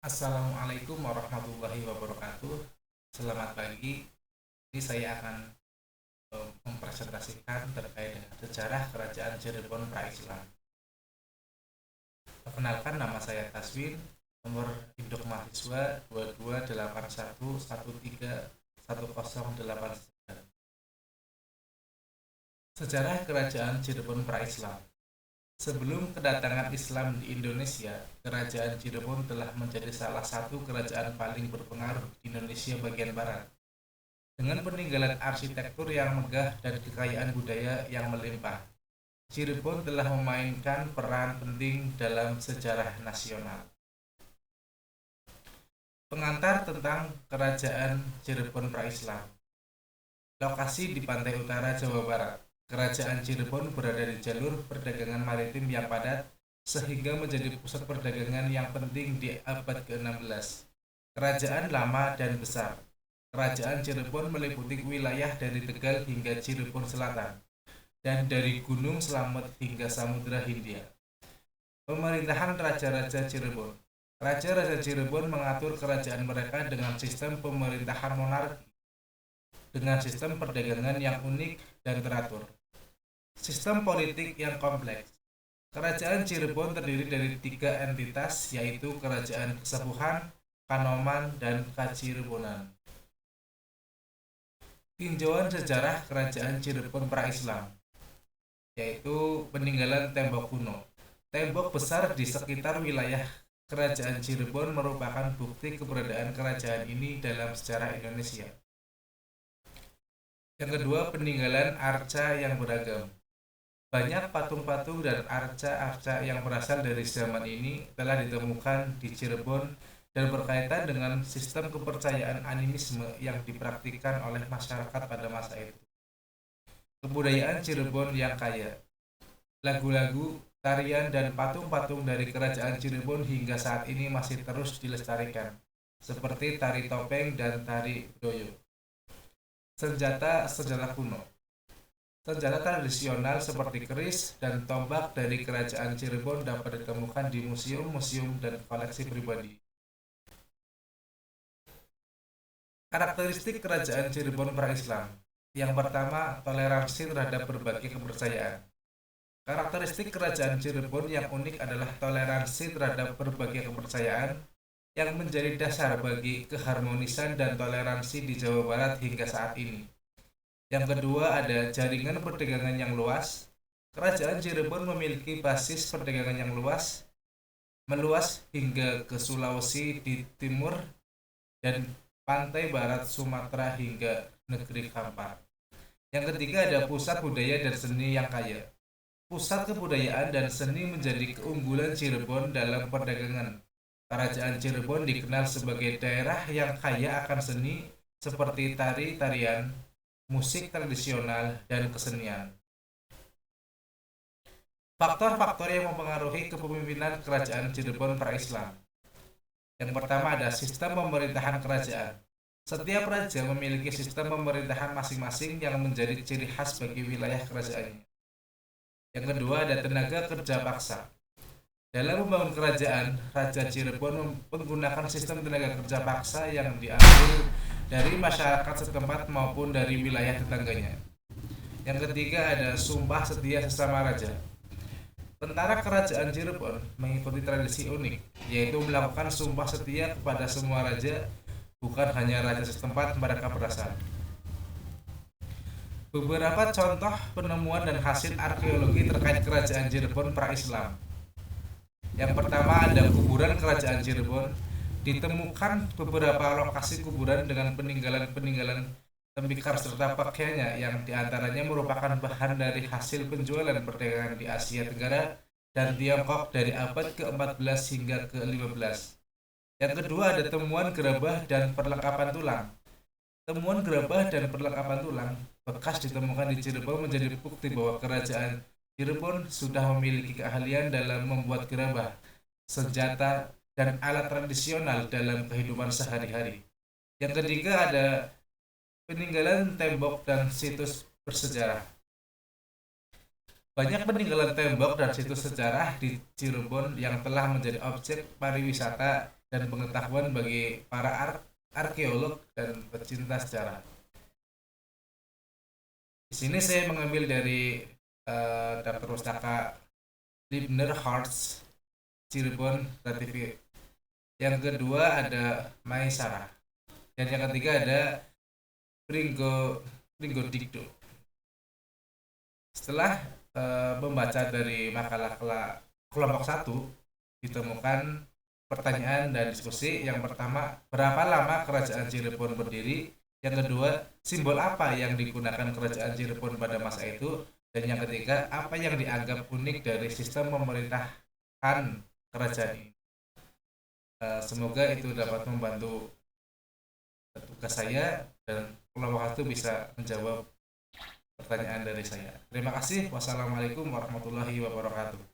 Assalamualaikum warahmatullahi wabarakatuh. Selamat pagi. Ini saya akan mempresentasikan terkait dengan sejarah Kerajaan Cirebon pra-Islam. Perkenalkan, nama saya Taswin, nomor induk mahasiswa 2281131089. Sejarah Kerajaan Cirebon pra-Islam. Sebelum kedatangan Islam di Indonesia, Kerajaan Cirebon telah menjadi salah satu kerajaan paling berpengaruh di Indonesia bagian barat. Dengan peninggalan arsitektur yang megah dan kekayaan budaya yang melimpah, Cirebon telah memainkan peran penting dalam sejarah nasional. Pengantar tentang Kerajaan Cirebon pra-Islam. Lokasi di pantai utara Jawa Barat. Kerajaan Cirebon berada di jalur perdagangan maritim yang padat sehingga menjadi pusat perdagangan yang penting di abad ke-16. Kerajaan lama dan besar. Kerajaan Cirebon meliputi wilayah dari Tegal hingga Cirebon Selatan dan dari Gunung Slamet hingga Samudra Hindia. Pemerintahan Raja-Raja Cirebon. Raja-Raja Cirebon mengatur kerajaan mereka dengan sistem pemerintahan monarki dengan sistem perdagangan yang unik dan teratur. Sistem politik yang kompleks. Kerajaan Cirebon terdiri dari 3 entitas, yaitu Kerajaan Kesepuhan, Kanoman, dan Kacirebonan. Tinjauan sejarah Kerajaan Cirebon pra-Islam, yaitu peninggalan tembok kuno. Tembok besar di sekitar wilayah Kerajaan Cirebon merupakan bukti keberadaan kerajaan ini dalam sejarah Indonesia. Yang kedua, peninggalan arca yang beragam. Banyak patung-patung dan arca-arca yang berasal dari zaman ini telah ditemukan di Cirebon dan berkaitan dengan sistem kepercayaan animisme yang dipraktikkan oleh masyarakat pada masa itu. Kebudayaan Cirebon yang kaya. Lagu-lagu, tarian, dan patung-patung dari Kerajaan Cirebon hingga saat ini masih terus dilestarikan, seperti tari topeng dan tari doyo. Senjata kuno. Senjata tradisional seperti keris dan tombak dari Kerajaan Cirebon dapat ditemukan di museum-museum dan koleksi pribadi. Karakteristik Kerajaan Cirebon pra-Islam. Yang pertama, toleransi terhadap berbagai kepercayaan. Karakteristik Kerajaan Cirebon yang unik adalah toleransi terhadap berbagai kepercayaan yang menjadi dasar bagi keharmonisan dan toleransi di Jawa Barat hingga saat ini. Yang kedua, ada jaringan perdagangan yang luas. Kerajaan Cirebon memiliki basis perdagangan yang meluas hingga ke Sulawesi di timur dan pantai barat Sumatera hingga negeri Kampar. Yang ketiga, ada pusat budaya dan seni yang kaya. Pusat kebudayaan dan seni menjadi keunggulan Cirebon dalam perdagangan. Kerajaan Cirebon dikenal sebagai daerah yang kaya akan seni seperti tari-tarian, musik tradisional, dan kesenian. Faktor-faktor yang mempengaruhi kepemimpinan Kerajaan Cirebon pra-Islam. Yang pertama ada sistem pemerintahan kerajaan. Setiap raja memiliki sistem pemerintahan masing-masing yang menjadi ciri khas bagi wilayah kerajaannya. Yang kedua ada tenaga kerja paksa. Dalam membangun kerajaan, Raja Cirebon menggunakan sistem tenaga kerja paksa yang diambil dari masyarakat setempat maupun dari wilayah tetangganya. Yang ketiga ada sumpah setia sesama raja. Tentara Kerajaan Cirebon mengikuti tradisi unik, yaitu melakukan sumpah setia kepada semua raja, bukan hanya raja setempat mereka berasal. Beberapa contoh penemuan dan hasil arkeologi terkait Kerajaan Cirebon pra-Islam. Yang pertama ada kuburan Kerajaan Cirebon. Ditemukan beberapa lokasi kuburan dengan peninggalan-peninggalan tembikar serta pakaiannya yang diantaranya merupakan bahan dari hasil penjualan perdagangan di Asia Tenggara dan Tiongkok dari abad ke-14 hingga ke-15. Yang kedua ada temuan gerabah dan perlengkapan tulang. Temuan gerabah dan perlengkapan tulang bekas ditemukan di Cirebon menjadi bukti bahwa Kerajaan Cirebon sudah memiliki keahlian dalam membuat gerabah, senjata, dan alat tradisional dalam kehidupan sehari-hari. Yang ketiga ada peninggalan tembok dan situs bersejarah. Banyak peninggalan tembok dan situs sejarah di Cirebon yang telah menjadi objek pariwisata dan pengetahuan bagi para arkeolog dan pecinta sejarah. Di sini saya mengambil dari daftar pustaka Libner Hartz Cirebon Ratifi. Yang kedua ada Maesara. Dan yang ketiga ada Pringgo Dikdo. Setelah membaca dari makalah kelompok 1, ditemukan pertanyaan dan diskusi. Yang pertama, berapa lama kerajaan Cirebon berdiri? Yang kedua, simbol apa yang digunakan kerajaan Cirebon pada masa itu? Dan yang ketiga, apa yang dianggap unik dari sistem pemerintahan kerajaan ini? Semoga itu dapat membantu tugas saya dan kelompok 1 bisa menjawab pertanyaan dari saya. Terima kasih. Wassalamualaikum warahmatullahi wabarakatuh.